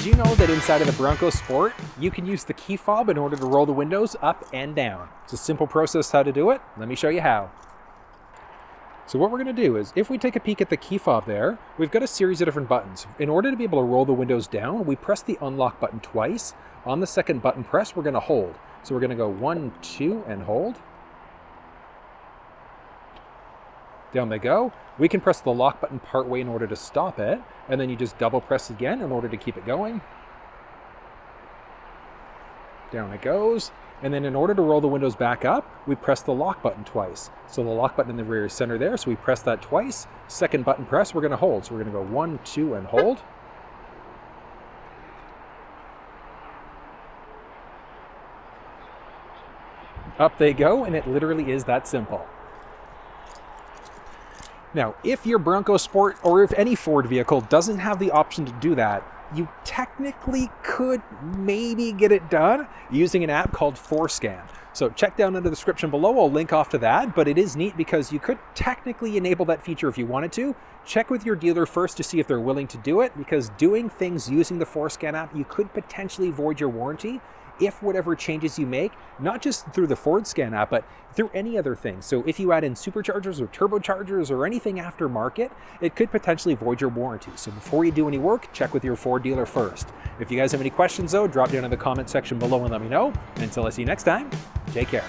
you know that inside of the Bronco Sport, you can use the key fob in order to roll the windows up and down? It's a simple process how to do it. Let me show you how. So what we're going to do is, if we take a peek at the key fob there, we've got a series of different buttons. In order to be able to roll the windows down, we press the unlock button twice. On the second button press, we're going to hold. So we're going to go 1, 2, and hold. Down they go. We can press the lock button part way in order to stop it, and then you just double press again in order to keep it going. Down it goes. And then in order to roll the windows back up, we press the lock button twice. So the lock button in the rear center there, so we press that twice. Second button press, we're going to hold. So we're going to go 1, 2, and hold. Up they go, and it literally is that simple. Now, if your Bronco Sport or if any Ford vehicle doesn't have the option to do that, you technically could maybe get it done using an app called ForScan. So check down in the description below, I'll link off to that, but it is neat because you could technically enable that feature if you wanted to. Check with your dealer first to see if they're willing to do it, because doing things using the ForScan app, you could potentially void your warranty if whatever changes you make, not just through the ForScan app, but through any other thing. So if you add in superchargers or turbochargers or anything aftermarket, it could potentially void your warranty. So before you do any work, check with your Ford dealer first. If you guys have any questions though, drop down in the comment section below and let me know. And until I see you next time, take care.